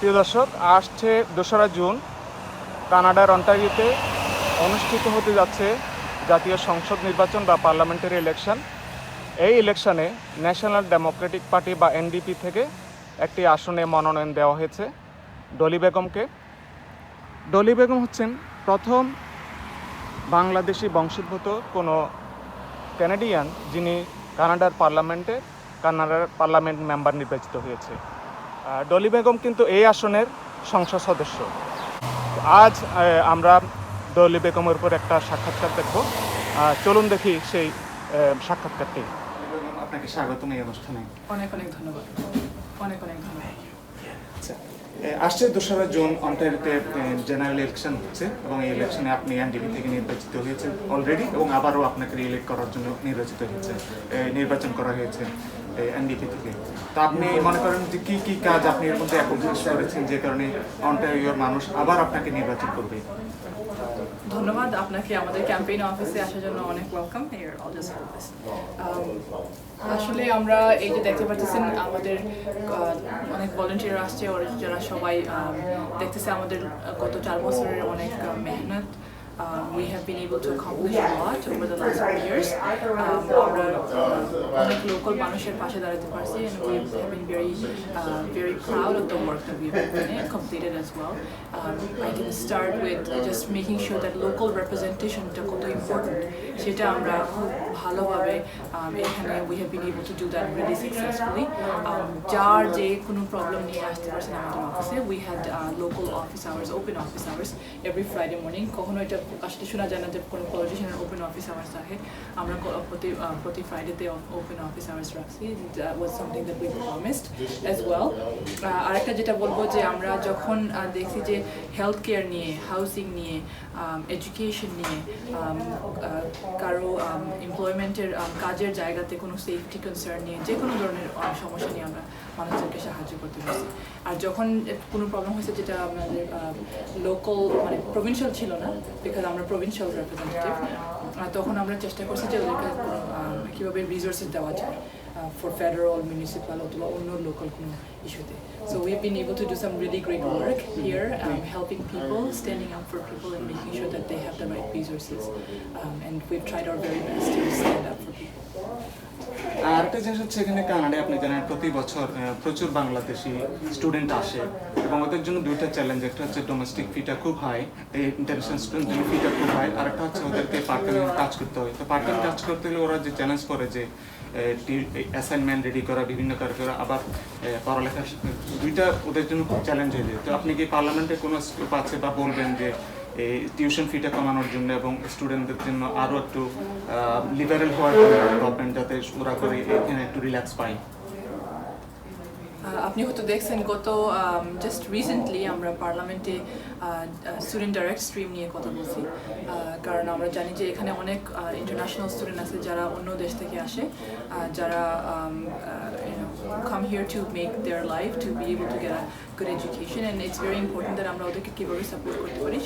প্রিয় দর্শক, আসছে 2রা জুন কানাডার অন্টারিওতে অনুষ্ঠিত হতে যাচ্ছে জাতীয় সংসদ নির্বাচন বা পার্লামেন্টারি ইলেকশন। এই ইলেকশনে ন্যাশনাল ডেমোক্রেটিক পার্টি বা এনডিপি থেকে একটি আসনে মনোনয়ন দেওয়া হয়েছে ডলি বেগমকে। ডলি বেগম হচ্ছেন প্রথম বাংলাদেশি বংশোদ্ভূত কোনো ক্যানাডিয়ান যিনি কানাডার পার্লামেন্ট মেম্বার নির্বাচিত হয়েছে। ডলি বেগম কিন্তু এই আসনের সংসদ সদস্য। আজ আমরা ডলি বেগমের উপর একটা সাক্ষাৎকার দেখব। চলুন দেখি সেই সাক্ষাৎকারটি। আপনাকে স্বাগতম এই অনুষ্ঠানে। অনেক অনেক ধন্যবাদ। অনেক অনেক ধন্যবাদ। আচ্ছা, আসছে 2রা জুন অন্টারিওতে জেনারেল ইলেকশন হচ্ছে এবং এই ইলেকশনে আপনি এনডিপি থেকে নির্বাচিত হয়েছেন অলরেডি এবং আবারও আপনাকে রিইলেক্ট করার জন্য নির্বাচন করা হয়েছে এনডিপি থেকে। তো আপনি মনে করেন যে কি কাজ আপনি এর মধ্যে অ্যাকমপ্লিশ করেছেন যে কারণে অন্টারিওর মানুষ আবার আপনাকে নির্বাচন করবে? ধন্যবাদ আপনাকে আমাদের ক্যাম্পেইন অফিসে আসার জন্য। অনেক ওয়েলকাম। আসলে আমরা এই যে দেখতে পাচ্ছেন আমাদের অনেক ভলেন্টিয়ার আসছে, যারা সবাই দেখতেছে আমাদের গত 4 বছরের অনেক মেহনত। We have been able to accomplish a lot over the last few years. আমরা অনেক লোকাল মানুষের পাশে দাঁড়াতে পারছি, and we have been very proud of the work that we've completed as well. I can start with just making sure that local representation টা কত important সেটা আমরা খুব ভালোভাবে এখানে we have been able to do that really successfully. যার যে কোনো প্রবলেম নিয়ে আসতে পারছেন আমাদের অফিসে। We had local office hours, open office hours every Friday morning. কখনো এটা আসলে শোনা যায় না যে কোনো পলিটিশিয়ানের ওপেন অফিস আওয়ার্স থাকে। আমরা প্রতি ফ্রাইডেতে ওপেন অফিস আওয়ার্স রাখছি। That was something that we promised as well. আরেকটা যেটা বলবো যে আমরা যখন দেখছি যে হেলথ কেয়ার নিয়ে, হাউসিং নিয়ে, এডুকেশন নিয়ে, কারো এমপ্লয়মেন্টের কাজের জায়গাতে কোনো সেফটি কনসার্ন নিয়ে, যে কোনো ধরনের সমস্যা নিয়ে আমরা মানুষদেরকে সাহায্য করতে পারছি। আর যখন কোনো প্রবলেম হয়েছে যেটা আমাদের লোকাল মানে প্রভিন্সিয়াল ছিল না, বিকজ আমরা প্রভিন্সিয়াল রিপ্রেজেন্টেটিভ, তখন আমরা চেষ্টা করছি যে ওদেরকে কীভাবে রিসোর্সেস দেওয়া যায় for federal, municipal অথবা অন্য লোকাল কোনো ইস্যুতে। So we've been able to do some really great work here, helping people, standing up for people and making sure that they have the right resources, and we've tried our very best to stand up for people. আরেকটা জিনিস হচ্ছে, এখানে কানাডায় আপনি জানেন প্রতি বছর প্রচুর বাংলাদেশি স্টুডেন্ট আসে এবং ওদের জন্য 2টা চ্যালেঞ্জ। একটা হচ্ছে ডোমেস্টিক ফিটা খুব হাই, এই ইন্টারন্যাশনাল স্টুডেন্ট জন্য ফিটা খুব হাই। আরেকটা হচ্ছে ওদেরকে পার্ট টাইম কাজ করতে হয়। তো পার্ট টাইম কাজ করতে গেলে ওরা যে চ্যালেঞ্জ করে যে অ্যাসাইনমেন্ট রেডি করা, বিভিন্ন কাজ করা, আবার পড়ালেখা, 2টা ওদের জন্য খুব চ্যালেঞ্জ হয়ে যায়। তো আপনি কি পার্লামেন্টে কোনো স্কোপ আছে বা বলবেন যে এই টিউশন ফিটা কমানোর জন্য এবং স্টুডেন্টদের জন্য আরও একটু লিবারেল হওয়ার জন্য গভর্নমেন্ট যাতে ওরা করে এখানে একটু রিল্যাক্স পায়? আপনি হয়তো দেখছেন গত জাস্ট রিসেন্টলি আমরা পার্লামেন্টে স্টুডেন্ট ডাইরেক্ট স্ট্রিম নিয়ে কথা বলছি, কারণ আমরা জানি যে এখানে অনেক ইন্টারন্যাশনাল স্টুডেন্ট আছে যারা অন্য দেশ থেকে আসে, যারা come here to make their life, to be able to get a good education, and it's very important that আমরা ওদেরকে কীভাবে সাপোর্ট করতে পারি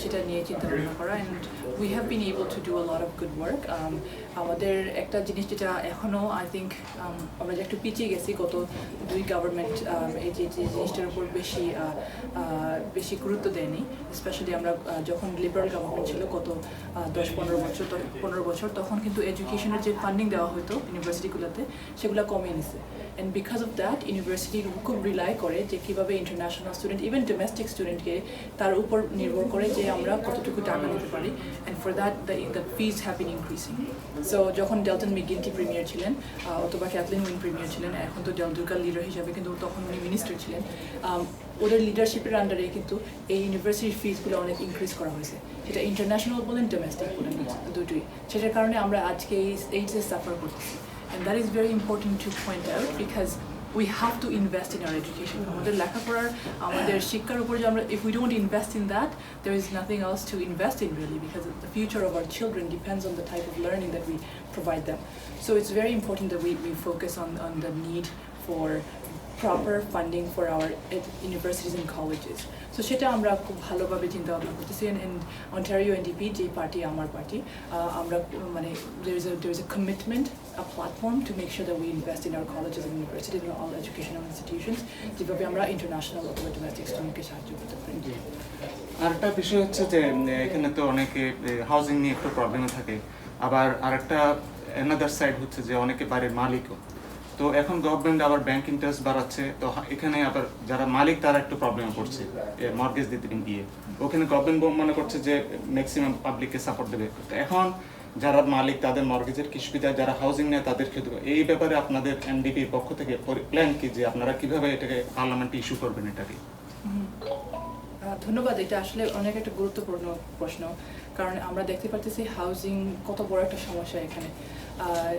সেটা নিয়ে চিন্তা ভাবনা করা, and we have been able to do a lot of good work. আমাদের একটা জিনিস যেটা এখনও আই থিঙ্ক আমরা যে একটু পিছিয়ে গেছি, গত 2 গভর্নমেন্ট এই যে জিনিসটার উপর বেশি গুরুত্ব দেয়নি। স্পেশালি আমরা যখন লিবারাল গভর্নমেন্ট ছিল গত 10-15 বছর, তখন কিন্তু এডুকেশনের যে ফান্ডিং দেওয়া হতো ইউনিভার্সিটিগুলোতে সেগুলো কমিয়ে নিছে। And because of that university খুব রিলাই করে যে কীভাবে ইন্টারন্যাশনাল স্টুডেন্ট, ইভেন ডোমেস্টিক স্টুডেন্টকে তার উপর নির্ভর করে যে আমরা কতটুকু টাকা নিতে পারি, and for that the fees have been increasing. So যখন ডেলটন মেকগিন্টি প্রিমিয়ার ছিলেন অথবা ক্যাথলিন উইন প্রিমিয়ার ছিলেন, এখন তো ডেল দুর্গা লিডার হিসাবে, কিন্তু তখন উনি মিনিস্টার ছিলেন, ওদের লিডারশিপের আন্ডারে কিন্তু এই ইউনিভার্সিটির ফিজগুলো অনেক ইনক্রিজ করা হয়েছে, সেটা ইন্টারন্যাশনাল বলেন ডোমেস্টিক বলেন দুটোই। সেটার কারণে আমরা আজকে এই যে সাফার করতেছি, and that is very important to point out because we have to invest in our education. আমাদের লেখাপড়ার, আমাদের শিক্ষার উপর যে আমরা, if we don't invest in that, there is nothing else to invest in really, because the future of our children depends on the type of learning that we provide them. So it's very important that we focus on the need for proper funding for our universities and colleges. So সেটা আমরা খুব ভালোভাবে চিন্তা ভাবনা করতেছি, and Ontario NDP যে party আমার party, আমরা মানে there is a commitment a platform to make sure that we invest in our colleges and universities and all educational institutions যেভাবে আমরা ইন্টারন্যাশনাল অথবা ডোমেস্টিক স্টুডেন্টকে সাহায্য করতে পারি। আরেকটা বিষয় হচ্ছে যে এখানে তো অনেকে হাউজিং নিয়ে একটু প্রবলেমে থাকে, আবার আরেকটা অ্যানাদার সাইড হচ্ছে যে অনেকে বাড়ির মালিকও। তো এখন গভর্নমেন্ট আবার ব্যাংক ইন্টারেস্ট বাড়াচ্ছে, তো এখানে আবার যারা মালিক তারা একটু প্রবলেমে পড়ছে মর্গেজ দিতে গিয়ে। ওখানে গভর্নমেন্ট মনে করছে যে ম্যাক্সিমাম পাবলিককে সাপোর্ট দেবে। তো এখন যারা মালিক তাদের মর্গেজের কি সুবিধা, যারা হাউজিং নেয় তাদের কি দেবে, এই ব্যাপারে আপনাদের এনডিপির পক্ষ থেকে প্ল্যান কি যে আপনারা কিভাবে এটাকে পার্লামেন্টে ইস্যু করবেন এটাকে? ধন্যবাদ। এটা আসলে অনেক একটা গুরুত্বপূর্ণ প্রশ্ন, কারণ আমরা দেখতে পাচ্ছি হাউজিং কত বড় একটা সমস্যা এখানে।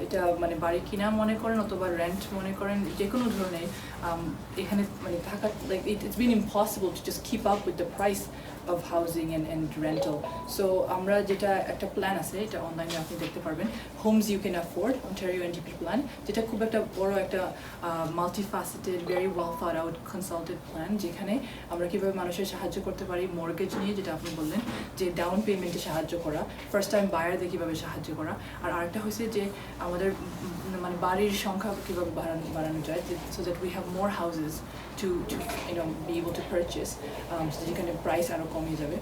এটা মানে বাড়ি কিনা মনে করেন অথবা রেন্ট মনে করেন, যে কোনো ধরনের এখানে মানে থাকা like it's been impossible to just keep up with the price of housing and rental. So আমরা যেটা একটা প্ল্যান আছে, এটা অনলাইনে আপনি দেখতে পারবেন, homes you can afford Ontario NDP plan, যেটা খুব একটা বড় একটা multifaceted very well thought out consulted plan, যেখানে আমরা কীভাবে মানুষের সাহায্য করতে পারি মর্গেজ নিয়ে, যেটা আপনি বললেন যে ডাউন পেমেন্টে সাহায্য করা, ফার্স্ট টাইম বায়ারদের কীভাবে সাহায্য করা, আর আরেকটা হয়েছে যে আমাদের মানে বাড়ির সংখ্যা কীভাবে বাড়ানো যায়, so that we have more houses to be able to purchase, যেখানে প্রাইস আরও কমে যাবে,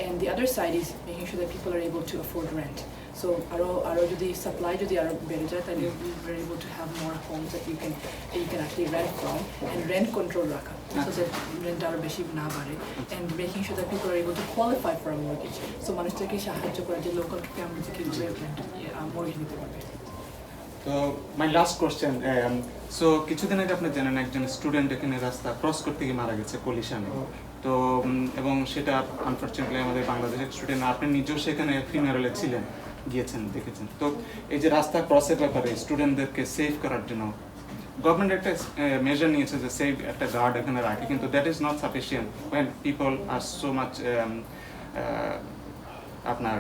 and the other side is making sure that people are able to afford rent. So আরও যদি সাপ্লাই যদি আরও বেড়ে যায়, তাহলে we're able to have more homes that you can actually rent from, and rent control রাখা, so that rent আরও বেশি না বাড়ে, and making sure that people are able to qualify for a mortgage. So মানুষদেরকে সাহায্য করা যে local family থেকে mortgage নিতে পারবে। তো মাই লাস্ট কোয়েশ্চেন, সো কিছুদিন আগে আপনি জানেন একজন স্টুডেন্ট এখানে রাস্তা ক্রস করতে গিয়ে মারা গেছে কলিশনে। তো এবং সেটা আনফর্চুনেটলি আমাদের বাংলাদেশের স্টুডেন্ট, আপনি নিজেও সেখানে ফিনারেলে ছিলেন, গিয়েছেন, দেখেছেন। তো এই যে রাস্তা ক্রসের ব্যাপারে স্টুডেন্টদেরকে সেভ করার জন্য গভর্নমেন্ট একটা মেজার নিয়েছে যে সেভ একটা গার্ড এখানে রাখে, কিন্তু that is not sufficient when people are so much আপনার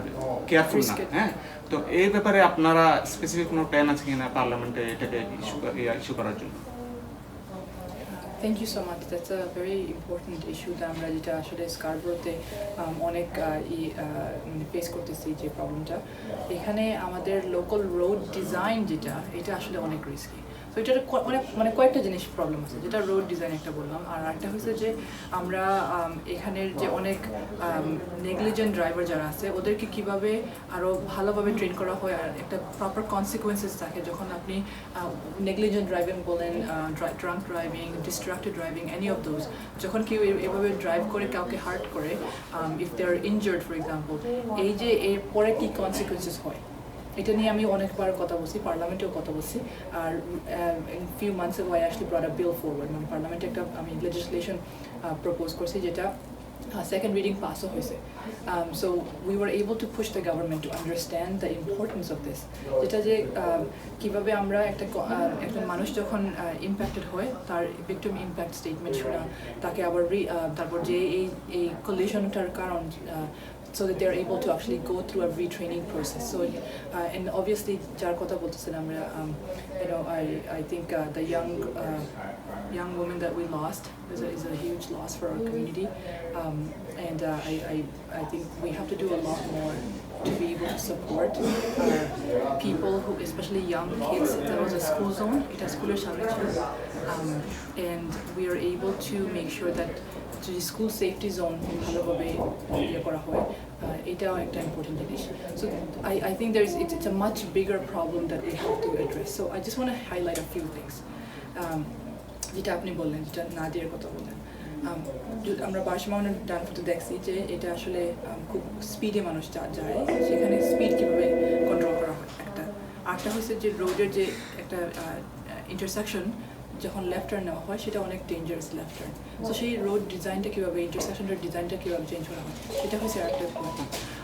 কেয়ারফুল না। হ্যাঁ, তো এই ব্যাপারে আপনারা স্পেসিফিক কোনো প্ল্যান আছে কিনা পার্লামেন্টে এটাকে ইস্যু করার জন্য? Thank you so much. That's a very important issue, যা আমরা যেটা আসলে স্কারবোরোতে অনেক ফেস করতেছি যে প্রবলেমটা। এখানে আমাদের লোকাল রোড ডিজাইন যেটা, এটা আসলে অনেক রিস্কি। তো এটার অনেক মানে কয়েকটা জিনিস প্রবলেম আছে, যেটা রোড ডিজাইন একটা বললাম, আর একটা হচ্ছে যে আমরা এখানের যে অনেক নেগলিজেন্ট ড্রাইভার যারা আছে ওদেরকে কীভাবে আরও ভালোভাবে ট্রেন করা হয়, আর একটা প্রপার কনসিকুয়েন্সেস থাকে যখন আপনি নেগলিজেন্ট ড্রাইভিং বলেন, drunk driving, distracted driving, any of those, যখন কেউ এভাবে ড্রাইভ করে কাউকে হার্ট করে, if they are injured for example, এই যে এর পরে কী কনসিকুয়েন্সেস হয়, এটা নিয়ে আমি অনেকবার কথা বলছি, পার্লামেন্টেও কথা বলছি। আর in few months ago I actually brought a bill forward, মানে পার্লামেন্টে একটা আমি লেজিসলেশন প্রপোজ করছি, যেটা second reading পাসও হয়েছে। So we were able to push the government to understand the importance of this, যেটা যে কীভাবে আমরা একজন মানুষ যখন ইম্প্যাক্টেড হয় তার ভিক্টিম ইম্প্যাক্ট স্টেটমেন্ট শোনা, তাকে আবার তারপর যে এই কলিশনটার কারণ, so that they're able to actually go through a retraining process. So and obviously যার কথা বলতেছেন আমরা, I think the young woman that we lost is a huge loss for our community, and I think we have to do a lot more to be able to support people who, especially young kids. There was a school zone, এটা স্কুলের সামনে ছিল, and we are able to make sure that যদি school safety zone ভালোভাবে করা হয়, এটাও একটা ইম্পর্টেন্ট জিনিস। So I think it's a much bigger problem that we have to address. So I just want to highlight a few things. যেটা আপনি বললেন, যেটা নাদিয়ার কথা বললেন, আমরা বার্সেলোনার ডানফুটে দেখছি যে এটা আসলে খুব স্পিডে মানুষ যায়, সেখানে স্পিড কীভাবে কন্ট্রোল করা হয় একটা। আরেকটা হচ্ছে যে রোডের যে একটা ইন্টারসেকশন যখন লেফট টার্ন নেওয়া হয়, সেটা অনেক ডেঞ্জারাস লেফট টার্ন। সো সেই রোড ডিজাইনটা কীভাবে, ইন্টারসেকশনের ডিজাইনটা কীভাবে চেঞ্জ করা হয়, সেটা হচ্ছে আরেকটা পয়েন্ট।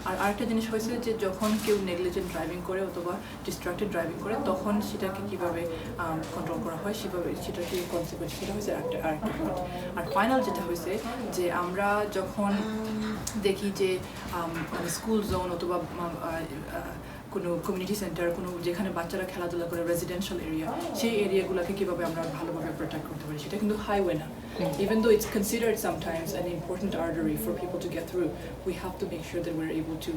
আর আরেকটা জিনিস হয়েছে যে যখন কেউ নেগলিজেন্ট ড্রাইভিং করে অথবা ডিস্ট্রাক্টেড ড্রাইভিং করে, তখন সেটাকে কীভাবে কন্ট্রোল করা হয়, সেটা কি কনসিকুয়েন্স, সেটা হচ্ছে আরেকটা পয়েন্ট। আর ফাইনাল যেটা হয়েছে যে আমরা যখন দেখি যে মানে স্কুল জোন অথবা কোনো কমিউনিটি সেন্টার, কোনো যেখানে বাচ্চারা খেলাধুলা করে রেসিডেন্সিয়াল এরিয়া, সেই এরিয়াগুলোকে কীভাবে আমরা ভালোভাবে প্রোটেক্ট করতে পারি। সেটা কিন্তু হাইওয়ে না, even though it's considered sometimes an important artery for people to get through, we have to make sure that we're able to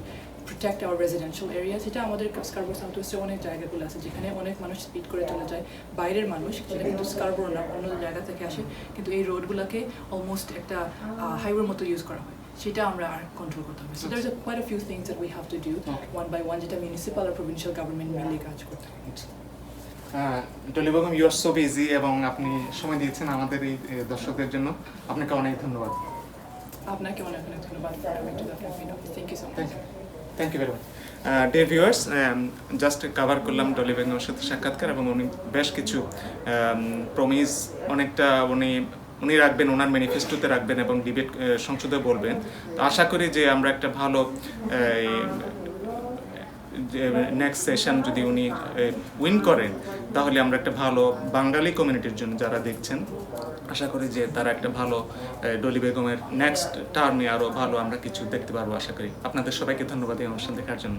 protect our residential areas. এটা আমাদের স্কারবোরো সাউথ ওয়েস্টে অনেক জায়গাগুলো আছে যেখানে অনেক মানুষ স্পিড করে চলে যায়, বাইরের মানুষ, সেটা কিন্তু স্কারবোরো না, অন্য জায়গা থেকে আসে, কিন্তু এই রোডগুলোকে অলমোস্ট একটা হাইওয়ের মতো ইউজ করা হয়, সেটা আমরা আর কন্ট্রোল করতে হবে। So there is quite a few things that we have to do one by one, যেটা মিউনিসিপ্যাল আর প্রভিন্সিয়াল গভর্নমেন্ট মিলে কাজ করতে হবে। Dolly Begum, you are so busy এবং আপনি সময় দিয়েছেন আমাদের এই দর্শকদের জন্য, আপনাকে অনেক ধন্যবাদ। আপনাকে অনেক অনেক ধন্যবাদ for coming to the campaign. Thank you so much. Thank you very much. Dear viewers, just cover করলাম ডলি বেগমের সাথে সাক্ষাৎকার, এবং উনি বেশ কিছু প্রমিস অনেকটা উনি রাখবেন, ওনার ম্যানিফেস্টোতে রাখবেন এবং ডিবেট সংসদে বলবেন। তো আশা করি যে আমরা একটা ভালো নেক্সট সেশন যদি উনি উইন করেন, তাহলে আমরা একটা ভালো বাঙালি কমিউনিটির জন্য যারা দেখছেন, আশা করি যে তারা একটা ভালো ডলি বেগমের নেক্সট টার্মে আরও ভালো আমরা কিছু দেখতে পারবো আশা করি। আপনাদের সবাইকে ধন্যবাদ এই অনুষ্ঠান দেখার জন্য।